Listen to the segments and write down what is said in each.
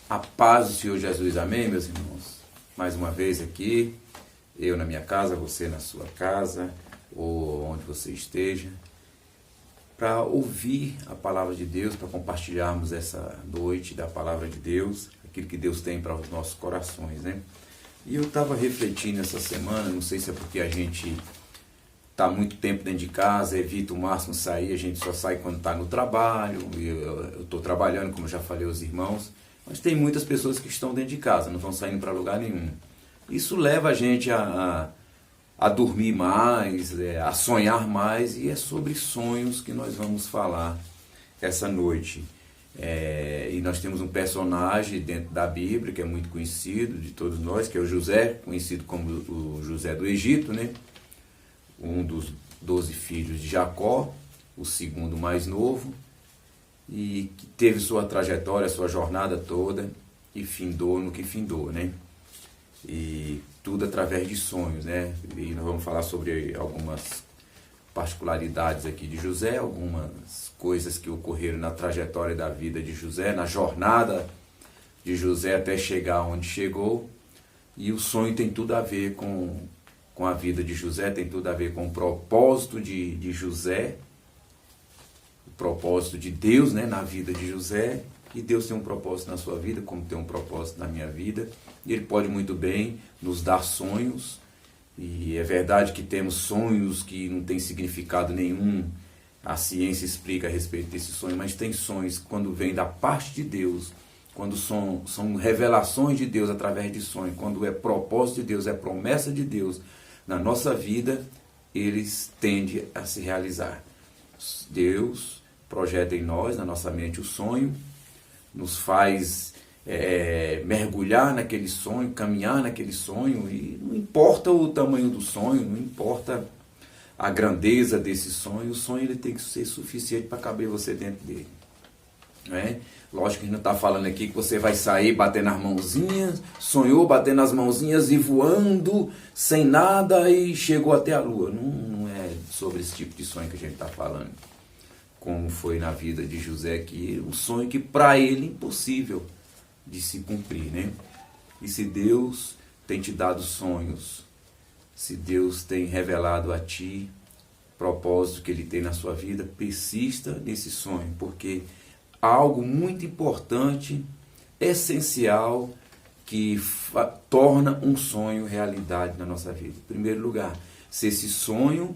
A paz do Senhor Jesus, amém, meus irmãos? Mais uma vez aqui, eu na minha casa, você na sua casa, ou onde você esteja, para ouvir a palavra de Deus, para compartilharmos essa noite da palavra de Deus, aquilo que Deus tem para os nossos corações, né? E eu estava refletindo essa semana, não sei se é porque a gente está muito tempo dentro de casa, evita o máximo sair, a gente só sai quando está no trabalho, eu estou trabalhando, como eu já falei aos irmãos, mas tem muitas pessoas que estão dentro de casa, não estão saindo para lugar nenhum. Isso leva a gente a dormir mais, a sonhar mais, e é sobre sonhos que nós vamos falar essa noite. E nós temos um personagem dentro da Bíblia que é muito conhecido de todos nós, que é o José, conhecido como o José do Egito, né? Um dos 12 filhos de Jacó, o segundo mais novo, e que teve sua trajetória, sua jornada toda, e findou no que findou, né? E tudo através de sonhos, né? E nós vamos falar sobre algumas particularidades aqui de José, algumas coisas que ocorreram na trajetória da vida de José, na jornada de José até chegar onde chegou. E o sonho tem tudo a ver com a vida de José, tem tudo a ver com o propósito de José, o propósito de Deus, né, na vida de José. E Deus tem um propósito na sua vida, como tem um propósito na minha vida. E Ele pode muito bem nos dar sonhos. E é verdade que temos sonhos que não têm significado nenhum. A ciência explica a respeito desse sonho, mas tem sonhos quando vem da parte de Deus, quando são revelações de Deus através de sonhos, quando é propósito de Deus, é promessa de Deus na nossa vida, eles tendem a se realizar. Deus projeta em nós, na nossa mente, o sonho, nos faz mergulhar naquele sonho, caminhar naquele sonho, e não importa o tamanho do sonho, não importa a grandeza desse sonho, o sonho ele tem que ser suficiente para caber você dentro dele. Né? Lógico que a gente não está falando aqui que você vai sair batendo as mãozinhas, sonhou batendo as mãozinhas e voando sem nada e chegou até a lua. Não é sobre esse tipo de sonho que a gente está falando. Como foi na vida de José, que um sonho que para ele é impossível de se cumprir, né? E se Deus tem te dado sonhos, se Deus tem revelado a ti o propósito que Ele tem na sua vida, persista nesse sonho, porque há algo muito importante, essencial, que torna um sonho realidade na nossa vida. Em primeiro lugar, se esse sonho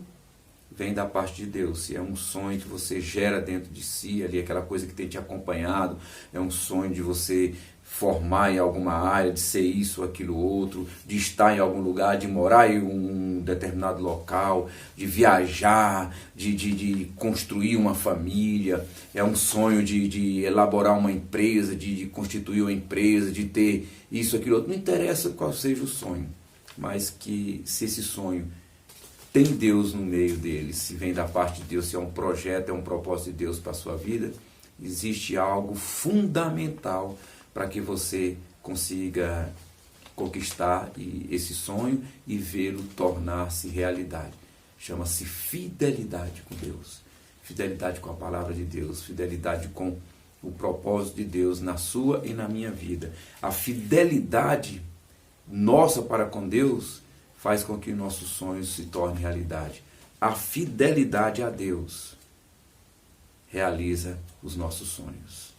vem da parte de Deus, se é um sonho que você gera dentro de si, ali aquela coisa que tem te acompanhado, é um sonho de você formar em alguma área, de ser isso ou aquilo outro, de estar em algum lugar, de morar em um determinado local, de viajar, de construir uma família, é um sonho de elaborar uma empresa, de constituir uma empresa, de ter isso, aquilo outro, não interessa qual seja o sonho, mas que se esse sonho tem Deus no meio dele, se vem da parte de Deus, se é um projeto, é um propósito de Deus para a sua vida, existe algo fundamental para que você consiga conquistar esse sonho e vê-lo tornar-se realidade. Chama-se fidelidade com Deus, fidelidade com a palavra de Deus, fidelidade com o propósito de Deus na sua e na minha vida. A fidelidade nossa para com Deus faz com que nossos sonhos se tornem realidade. A fidelidade a Deus realiza os nossos sonhos.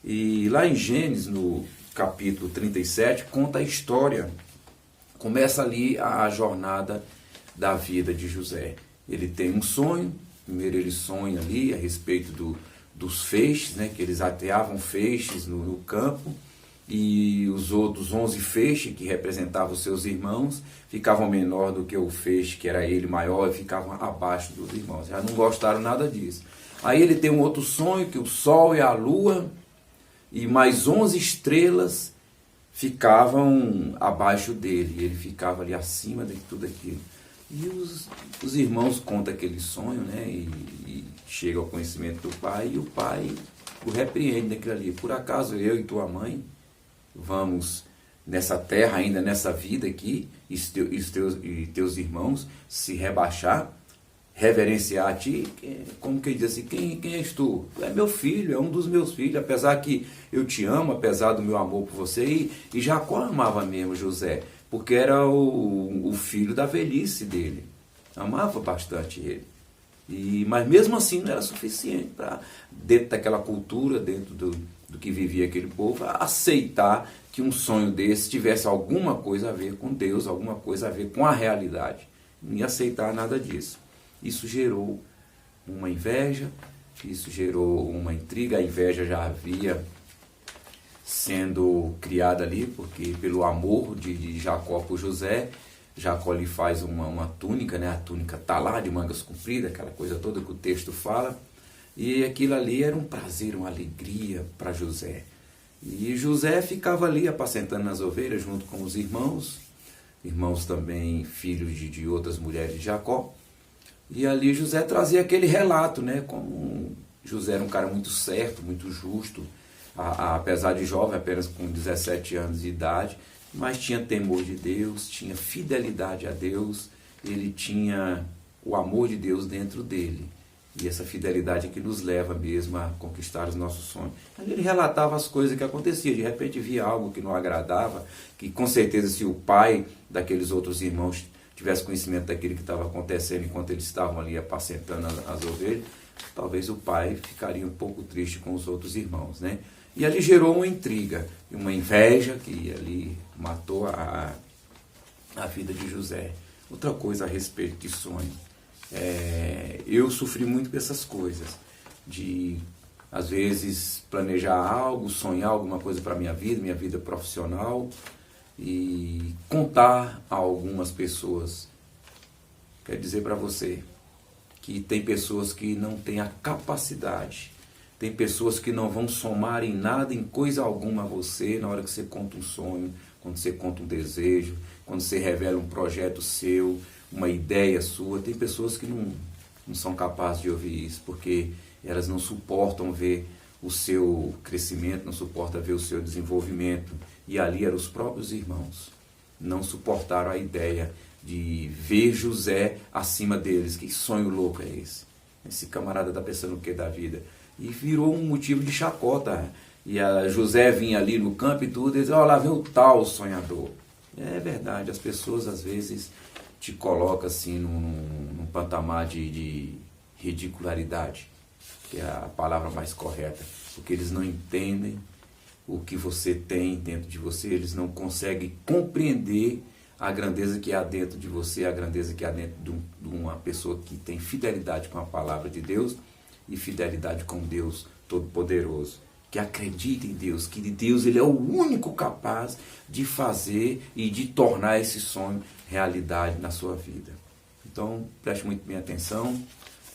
E lá em Gênesis, no capítulo 37, conta a história. Começa ali a jornada da vida de José. Ele tem um sonho, primeiro ele sonha ali a respeito dos feixes, né, que eles ateavam feixes no campo, e os outros 11 feixes, que representavam os seus irmãos, ficavam menor do que o feixe, que era ele maior, e ficavam abaixo dos irmãos. Já não gostaram nada disso. Aí ele tem um outro sonho, que o sol e a lua e mais 11 estrelas ficavam abaixo dele, e ele ficava ali acima de tudo aquilo. E os irmãos contam aquele sonho, né, e chega ao conhecimento do pai, e o pai o repreende naquilo ali. Por acaso eu e tua mãe vamos nessa terra, ainda nessa vida aqui, e teus irmãos se rebaixar reverenciar a ti, como quem diz assim, quem és tu? Tu é meu filho, é um dos meus filhos, apesar que eu te amo, apesar do meu amor por você, e Jacó amava mesmo José, porque era o filho da velhice dele, amava bastante ele. Mas mesmo assim não era suficiente para, dentro daquela cultura, dentro do que vivia aquele povo, aceitar que um sonho desse tivesse alguma coisa a ver com Deus, alguma coisa a ver com a realidade. Não ia aceitar nada disso. Isso gerou uma inveja, isso gerou uma intriga. A inveja já havia sendo criada ali, porque pelo amor de Jacó por José, Jacó lhe faz uma túnica, né? A túnica tá lá de mangas compridas, aquela coisa toda que o texto fala, e aquilo ali era um prazer, uma alegria para José. E José ficava ali apacentando nas ovelhas junto com os irmãos também filhos de outras mulheres de Jacó. E ali José trazia aquele relato, né? Como José era um cara muito certo, muito justo, apesar de jovem, apenas com 17 anos de idade, mas tinha temor de Deus, tinha fidelidade a Deus, ele tinha o amor de Deus dentro dele. E essa fidelidade é que nos leva mesmo a conquistar os nossos sonhos. Ele relatava as coisas que aconteciam, de repente via algo que não agradava, que com certeza se o pai daqueles outros irmãos tivesse conhecimento daquilo que estava acontecendo enquanto eles estavam ali apacentando as ovelhas, talvez o pai ficaria um pouco triste com os outros irmãos, né? E ali gerou uma intriga, uma inveja que ali matou a vida de José. Outra coisa a respeito de sonho. Eu sofri muito com essas coisas, de às vezes planejar algo, sonhar alguma coisa para minha vida profissional, e contar a algumas pessoas. Quero dizer para você que tem pessoas que não têm a capacidade, tem pessoas que não vão somar em nada, em coisa alguma a você, na hora que você conta um sonho, quando você conta um desejo, quando você revela um projeto seu, uma ideia sua. Tem pessoas que não são capazes de ouvir isso, porque elas não suportam ver o seu crescimento, não suportam ver o seu desenvolvimento. E ali eram os próprios irmãos. Não suportaram a ideia de ver José acima deles. Que sonho louco é esse? Esse camarada está pensando o que da vida? E virou um motivo de chacota. E a José vinha ali no campo e tudo, e dizia, ó, lá vem o tal sonhador. É verdade, as pessoas às vezes te colocam assim num patamar de ridicularidade, que é a palavra mais correta, porque eles não entendem o que você tem dentro de você, eles não conseguem compreender a grandeza que há dentro de você, a grandeza que há dentro de uma pessoa que tem fidelidade com a palavra de Deus e fidelidade com Deus Todo-Poderoso, que acredita em Deus, que Deus ele é o único capaz de fazer e de tornar esse sonho realidade na sua vida. Então, preste muito bem atenção,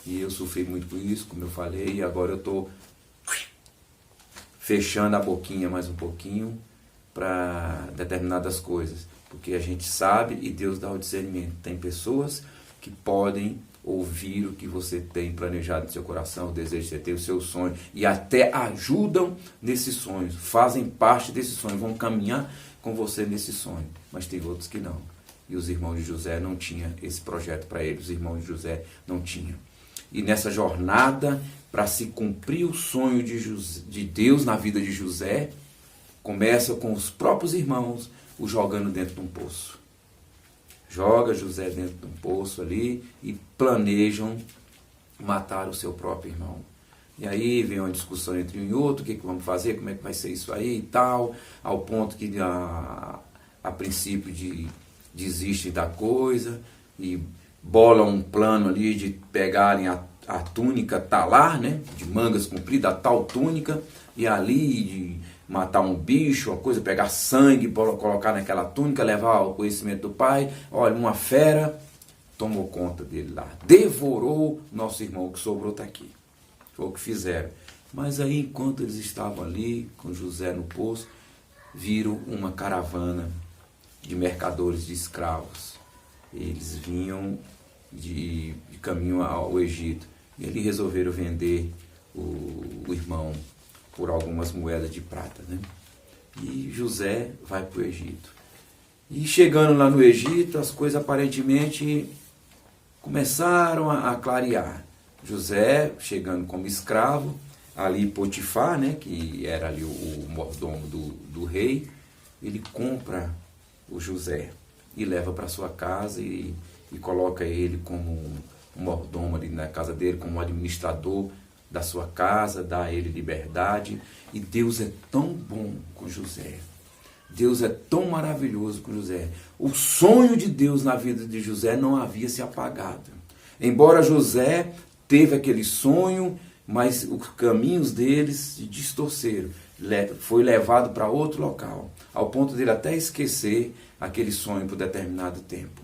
e eu sofri muito com isso, como eu falei, e agora eu estou fechando a boquinha mais um pouquinho para determinadas coisas, porque a gente sabe e Deus dá o discernimento. Tem pessoas que podem ouvir o que você tem planejado no seu coração, o desejo de você ter, o seu sonho, e até ajudam nesses sonhos, fazem parte desse sonho, vão caminhar com você nesse sonho, mas tem outros que não. E os irmãos de José não tinham esse projeto para eles, os irmãos de José não tinham. E nessa jornada, para se cumprir o sonho de Deus na vida de José, começa com os próprios irmãos o jogando dentro de um poço. Joga José dentro de um poço ali e planejam matar o seu próprio irmão. E aí vem uma discussão entre um e outro, o que vamos fazer, como é que vai ser isso aí e tal, ao ponto que a princípio desistem da coisa e bolam um plano ali de pegarem a túnica talar, né, de mangas compridas, a tal túnica, e ali de matar um bicho, uma coisa, pegar sangue, colocar naquela túnica, levar ao conhecimento do pai. Olha, uma fera tomou conta dele lá, devorou nosso irmão, que sobrou está aqui. Foi o que fizeram. Mas aí, enquanto eles estavam ali, com José no poço, viram uma caravana de mercadores de escravos. Eles vinham de caminho ao Egito. E ali resolveram vender o irmão por algumas moedas de prata, né? E José vai para o Egito. E chegando lá no Egito, as coisas aparentemente começaram a clarear. José, chegando como escravo, ali Potifar, né, que era ali o mordomo do rei, ele compra o José e leva para sua casa e coloca ele como um mordomo ali na casa dele, como um administrador da sua casa, dá a ele liberdade. E Deus é tão bom com José. Deus é tão maravilhoso com José. O sonho de Deus na vida de José não havia se apagado. Embora José teve aquele sonho, mas os caminhos deles se distorceram. Foi levado para outro local, ao ponto dele até esquecer aquele sonho por determinado tempo.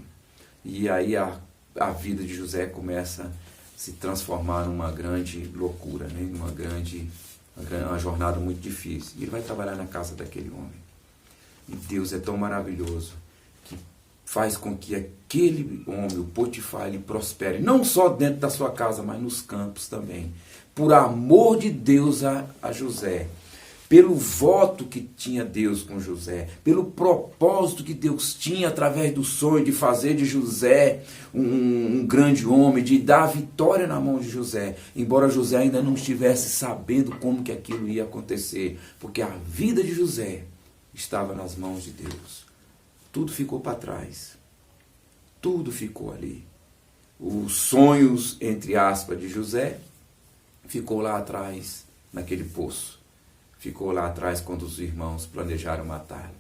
E aí a vida de José começa a se transformar numa grande loucura, né? Uma jornada muito difícil. E ele vai trabalhar na casa daquele homem. E Deus é tão maravilhoso que faz com que aquele homem, o Potifar, ele prospere, não só dentro da sua casa, mas nos campos também. Por amor de Deus a José, pelo voto que tinha Deus com José, pelo propósito que Deus tinha através do sonho de fazer de José um grande homem, de dar a vitória na mão de José, embora José ainda não estivesse sabendo como que aquilo ia acontecer, porque a vida de José estava nas mãos de Deus. Tudo ficou para trás. Tudo ficou ali. Os sonhos, entre aspas, de José ficou lá atrás, naquele poço. Ficou lá atrás quando os irmãos planejaram matá-lo.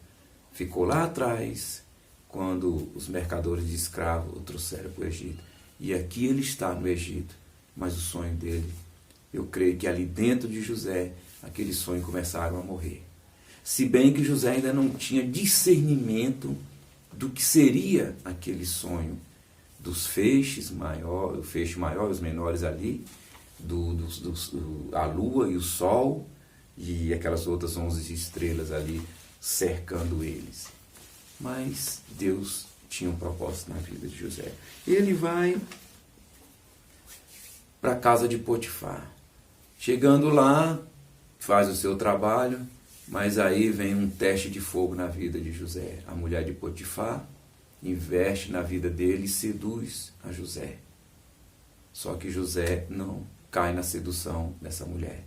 Ficou lá atrás quando os mercadores de escravos o trouxeram para o Egito. E aqui ele está no Egito. Mas o sonho dele, eu creio que ali dentro de José, aquele sonho começaram a morrer. Se bem que José ainda não tinha discernimento do que seria aquele sonho dos feixes maior, o feixe maior e os menores ali, a lua e o sol e aquelas outras 11 estrelas ali cercando eles. Mas Deus tinha um propósito na vida de José. Ele vai para a casa de Potifar. Chegando lá, faz o seu trabalho, mas aí vem um teste de fogo na vida de José. A mulher de Potifar investe na vida dele e seduz a José. Só que José não cai na sedução dessa mulher.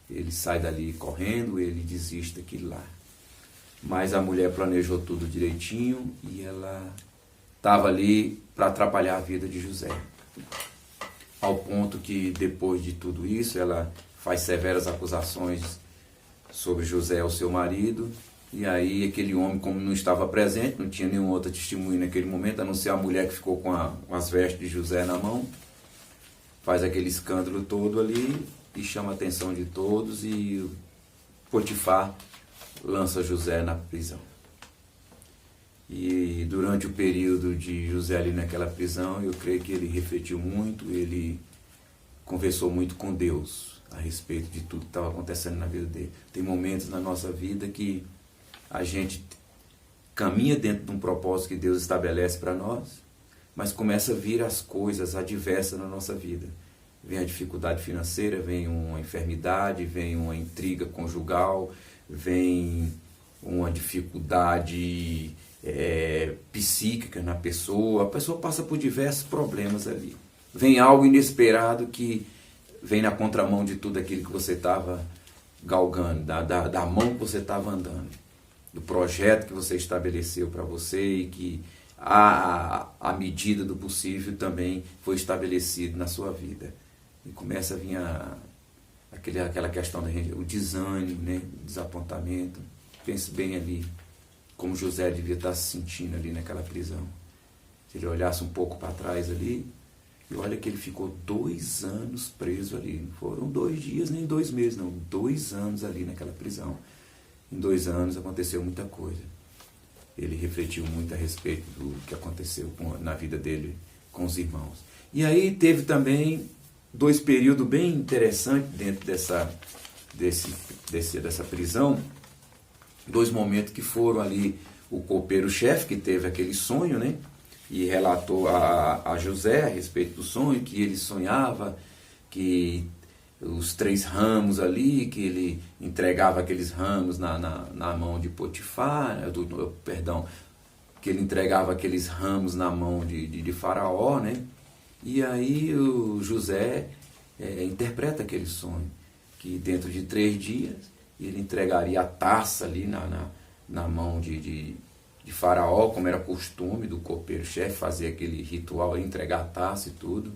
Ele sai dali correndo, ele desiste daquilo lá. Mas a mulher planejou tudo direitinho e ela estava ali para atrapalhar a vida de José. Ao ponto que depois de tudo isso, ela faz severas acusações sobre José, o seu marido, e aí aquele homem, como não estava presente, não tinha nenhum outro testemunho naquele momento, a não ser a mulher que ficou com as vestes de José na mão, faz aquele escândalo todo ali e chama a atenção de todos, e Potifar lança José na prisão. E durante o período de José ali naquela prisão, eu creio que ele refletiu muito, ele conversou muito com Deus a respeito de tudo que estava acontecendo na vida dele. Tem momentos na nossa vida que a gente caminha dentro de um propósito que Deus estabelece para nós, mas começa a vir as coisas adversas na nossa vida. Vem a dificuldade financeira, vem uma enfermidade, vem uma intriga conjugal, vem uma dificuldade psíquica na pessoa. A pessoa passa por diversos problemas ali. Vem algo inesperado que vem na contramão de tudo aquilo que você estava galgando, da mão que você estava andando, do projeto que você estabeleceu para você e que a medida do possível também foi estabelecido na sua vida. E começa a vir aquela questão o desânimo, né? O desapontamento. Pense bem ali como José devia estar se sentindo ali naquela prisão. Se ele olhasse um pouco para trás ali, e olha que ele ficou 2 anos preso ali. Não foram 2 dias nem 2 meses, não. 2 anos ali naquela prisão. Em 2 anos aconteceu muita coisa. Ele refletiu muito a respeito do que aconteceu na vida dele com os irmãos. E aí teve também 2 períodos bem interessantes dentro dessa prisão. 2 momentos que foram ali o copeiro-chefe, que teve aquele sonho, né? E relatou a José a respeito do sonho, que ele sonhava que os 3 ramos ali, que ele entregava aqueles ramos na mão de Potifar, que ele entregava aqueles ramos na mão de Faraó, né? E aí o José interpreta aquele sonho, que dentro de 3 dias ele entregaria a taça ali na mão de Faraó, como era costume do copeiro-chefe fazer aquele ritual, entregar a taça e tudo.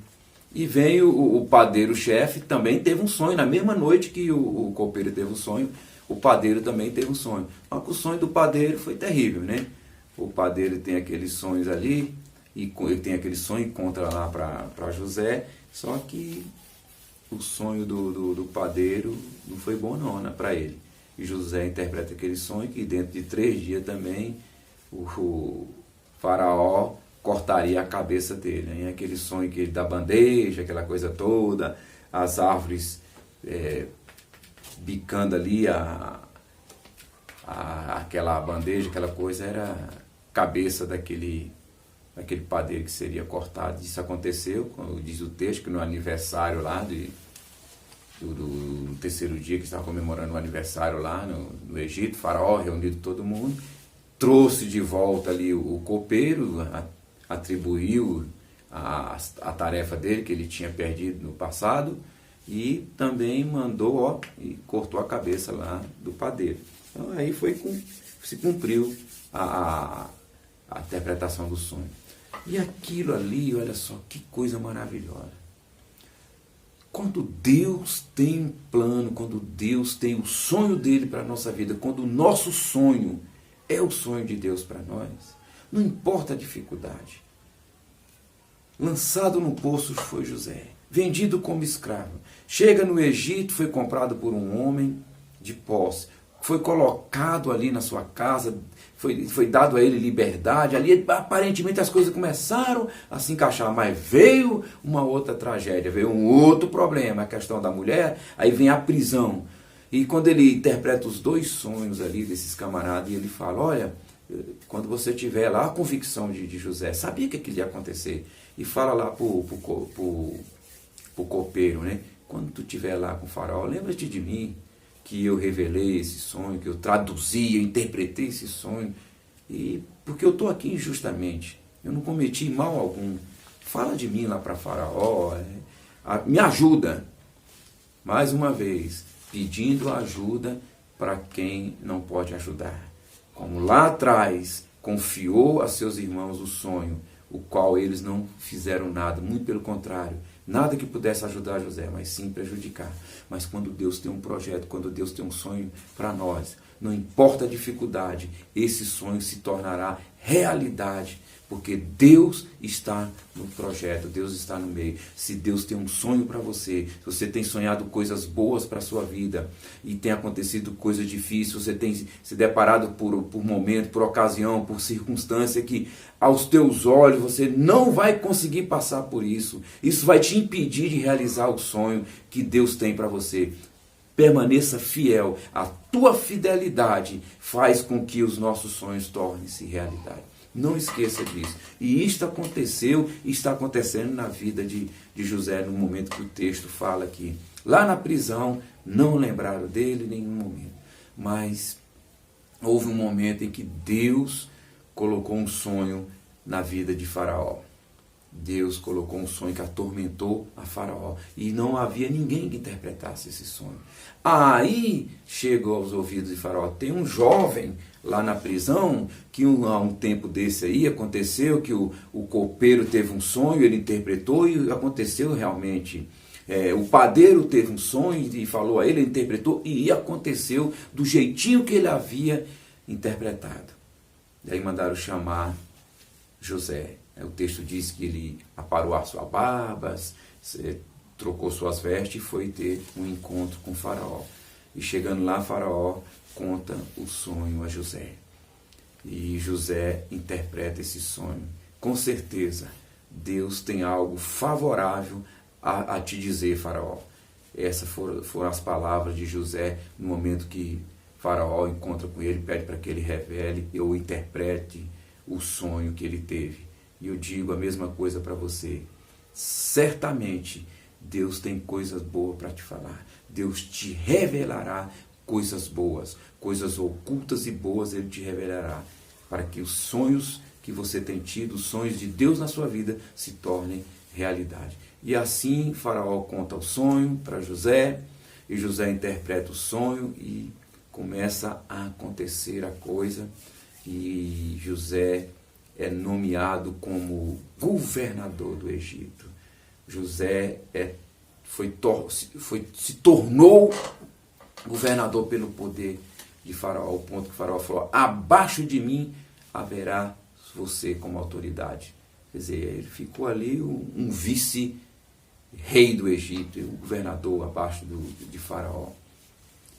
E vem o padeiro-chefe, também teve um sonho, na mesma noite que o copeiro teve um sonho, o padeiro também teve um sonho. Só que o sonho do padeiro foi terrível, né? O padeiro tem aqueles sonhos ali, e ele tem aquele sonho e conta lá para José, só que o sonho do padeiro não foi bom não, né, para ele. E José interpreta aquele sonho que dentro de 3 dias também o Faraó cortaria a cabeça dele, né? Aquele sonho que ele da bandeja, aquela coisa toda, as árvores bicando ali aquela bandeja, aquela coisa, era a cabeça daquele padeiro que seria cortado. Isso aconteceu, como diz o texto, que no aniversário lá do 3º dia, que estava comemorando o aniversário lá no Egito, Faraó reunido todo mundo, trouxe de volta ali o copeiro, atribuiu a tarefa dele, que ele tinha perdido no passado, e também mandou, e cortou a cabeça lá do padeiro. Então aí se cumpriu a interpretação do sonho. E aquilo ali, olha só, que coisa maravilhosa. Quando Deus tem um plano, quando Deus tem o sonho dele para a nossa vida, quando o nosso sonho é o sonho de Deus para nós, não importa a dificuldade. Lançado no poço foi José, vendido como escravo. Chega no Egito, foi comprado por um homem de posse. Foi colocado ali na sua casa, foi dado a ele liberdade. Ali aparentemente as coisas começaram a se encaixar, mas veio uma outra tragédia, veio um outro problema, a questão da mulher, aí vem a prisão. E quando ele interpreta os 2 sonhos ali desses camaradas, e ele fala, olha, quando você tiver lá, a convicção de José, sabia que aquilo ia acontecer, e fala lá pro copeiro, né? Quando tu estiver lá com o Faraó, lembra-te de mim, que eu revelei esse sonho, que eu traduzi, eu interpretei esse sonho, e porque eu estou aqui injustamente, eu não cometi mal algum, fala de mim lá para Faraó, me ajuda. Mais uma vez, pedindo ajuda para quem não pode ajudar. Como lá atrás confiou a seus irmãos o sonho, o qual eles não fizeram nada, muito pelo contrário, nada que pudesse ajudar José, mas sim prejudicar. Mas quando Deus tem um projeto, quando Deus tem um sonho para nós, não importa a dificuldade, esse sonho se tornará realidade, porque Deus está no projeto, Deus está no meio. Se Deus tem um sonho para você, se você tem sonhado coisas boas para a sua vida e tem acontecido coisas difíceis, você tem se deparado por momento, por ocasião, por circunstância que aos teus olhos você não vai conseguir passar por isso. Isso vai te impedir de realizar o sonho que Deus tem para você. Permaneça fiel. A tua fidelidade faz com que os nossos sonhos tornem-se realidade. Não esqueça disso. E isto aconteceu e está acontecendo na vida de José no momento que o texto fala aqui. Lá na prisão, não lembraram dele em nenhum momento. Mas houve um momento em que Deus colocou um sonho na vida de Faraó. Deus colocou um sonho que atormentou a Faraó. E não havia ninguém que interpretasse esse sonho. Aí chegou aos ouvidos de Faraó. Tem um jovem lá na prisão, que há um tempo desse aí aconteceu que o copeiro teve um sonho, ele interpretou e aconteceu realmente. O padeiro teve um sonho e falou a ele, ele interpretou e aconteceu do jeitinho que ele havia interpretado. Daí mandaram chamar José. O texto diz que ele aparou as suas barbas, trocou suas vestes e foi ter um encontro com Faraó. E chegando lá, Faraó conta o sonho a José. E José interpreta esse sonho. Com certeza, Deus tem algo favorável a te dizer, Faraó. Essas foram as palavras de José no momento que Faraó encontra com ele, pede para que ele revele ou interprete o sonho que ele teve. E eu digo a mesma coisa para você. Certamente, Deus tem coisas boas para te falar. Deus te revelará coisas boas, coisas ocultas e boas Ele te revelará, para que os sonhos que você tem tido, os sonhos de Deus na sua vida, se tornem realidade. E assim Faraó conta o sonho para José, e José interpreta o sonho e começa a acontecer a coisa, e José é nomeado como governador do Egito. José se tornou governador pelo poder de Faraó, ao ponto que Faraó falou: abaixo de mim haverá você como autoridade. Quer dizer, ele ficou ali um vice-rei do Egito, um governador abaixo de Faraó.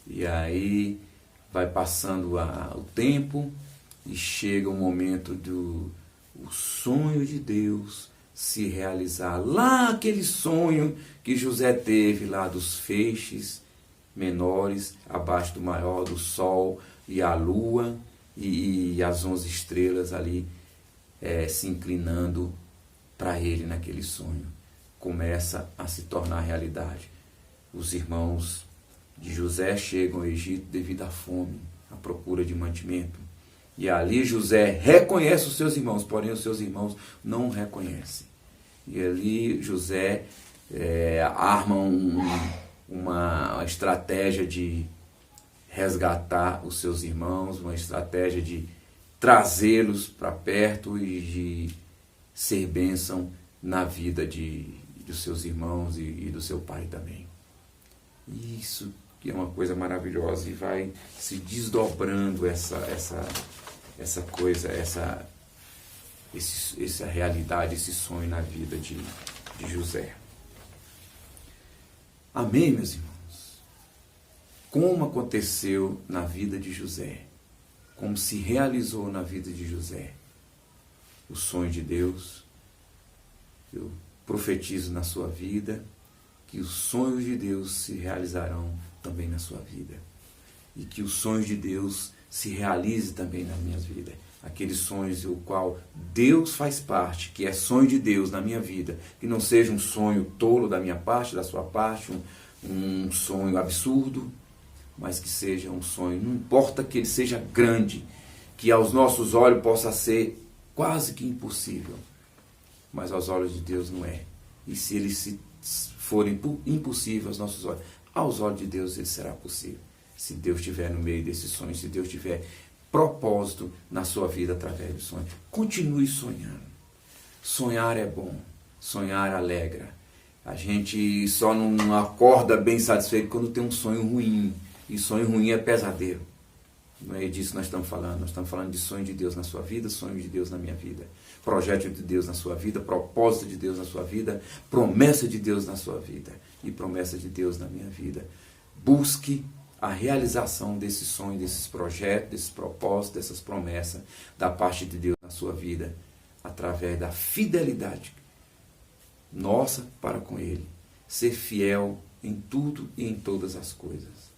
E aí vai passando o tempo e chega o momento do sonho de Deus se realizar. Lá aquele sonho que José teve lá dos feixes menores, abaixo do maior, do sol e a lua e as 11 estrelas ali se inclinando para ele naquele sonho. Começa a se tornar realidade. Os irmãos de José chegam ao Egito devido à fome, à procura de mantimento. E ali José reconhece os seus irmãos, porém os seus irmãos não o reconhecem. E ali José arma uma estratégia de resgatar os seus irmãos, uma estratégia de trazê-los para perto e de ser bênção na vida dos seus irmãos e do seu pai também. Isso que é uma coisa maravilhosa, e vai se desdobrando essa coisa, essa realidade, esse sonho na vida de José. Amém, meus irmãos? Como aconteceu na vida de José, como se realizou na vida de José o sonho de Deus. Eu profetizo na sua vida que os sonhos de Deus se realizarão também na sua vida, e que os sonhos de Deus se realizem também na minha vida. Aqueles sonhos o qual Deus faz parte, que é sonho de Deus na minha vida, que não seja um sonho tolo da minha parte, da sua parte, um sonho absurdo, mas que seja um sonho, não importa que ele seja grande, que aos nossos olhos possa ser quase que impossível, mas aos olhos de Deus não é. E se ele for impossível aos nossos olhos, aos olhos de Deus ele será possível. Se Deus estiver no meio desse sonho, se Deus tiver propósito na sua vida através do sonho. Continue sonhando. Sonhar é bom, sonhar alegra. A gente só não acorda bem satisfeito quando tem um sonho ruim. E sonho ruim é pesadelo. Não é disso que nós estamos falando. Nós estamos falando de sonho de Deus na sua vida, sonho de Deus na minha vida. Projeto de Deus na sua vida, propósito de Deus na sua vida, promessa de Deus na sua vida e promessa de Deus na minha vida. Busque a realização desse sonho, desses projetos, desses propósitos, dessas promessas da parte de Deus na sua vida, através da fidelidade nossa para com Ele. Ser fiel em tudo e em todas as coisas.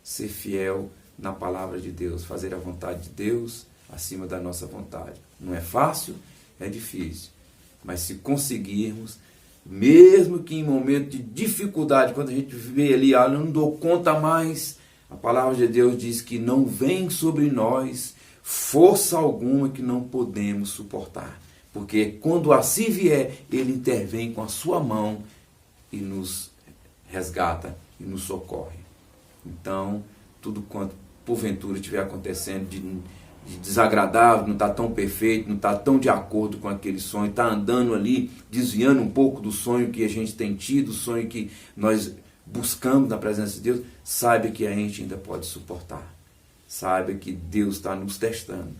Ser fiel na palavra de Deus, fazer a vontade de Deus acima da nossa vontade. Não é fácil, é difícil, mas se conseguirmos, mesmo que em momento de dificuldade, quando a gente vê ali, eu não dou conta mais, a palavra de Deus diz que não vem sobre nós força alguma que não podemos suportar, porque quando assim vier, Ele intervém com a sua mão e nos resgata e nos socorre. Então, tudo quanto porventura estiver acontecendo de desagradável, não está tão perfeito, não está tão de acordo com aquele sonho, está andando ali, desviando um pouco do sonho que a gente tem tido, o sonho que nós buscamos na presença de Deus, saiba que a gente ainda pode suportar. Saiba que Deus está nos testando,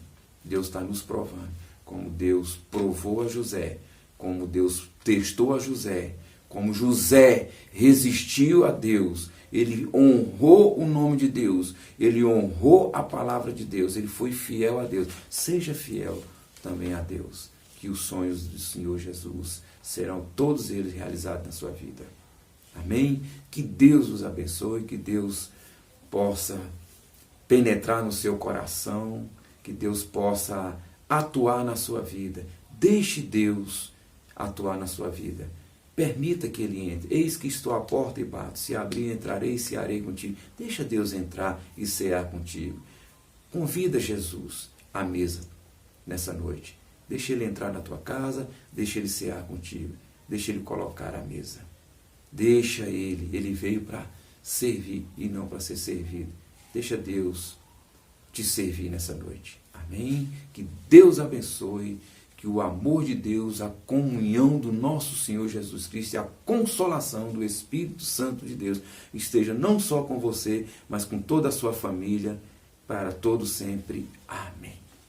Deus está nos provando, como Deus provou a José, como Deus testou a José, como José resistiu a Deus. Ele honrou o nome de Deus, ele honrou a palavra de Deus, ele foi fiel a Deus. Seja fiel também a Deus, que os sonhos do Senhor Jesus serão todos eles realizados na sua vida. Amém? Que Deus os abençoe, que Deus possa penetrar no seu coração, que Deus possa atuar na sua vida. Deixe Deus atuar na sua vida. Permita que Ele entre. Eis que estou à porta e bato. Se abrir, entrarei e cearei contigo. Deixa Deus entrar e cear contigo. Convida Jesus à mesa nessa noite. Deixa Ele entrar na tua casa, deixa Ele cear contigo. deixa Ele colocar a mesa. Deixa Ele veio para servir e não para ser servido. Deixa Deus te servir nessa noite. Amém? Que Deus abençoe, que o amor de Deus, a comunhão do nosso Senhor Jesus Cristo e a consolação do Espírito Santo de Deus esteja não só com você, mas com toda a sua família, para todo sempre. Amém.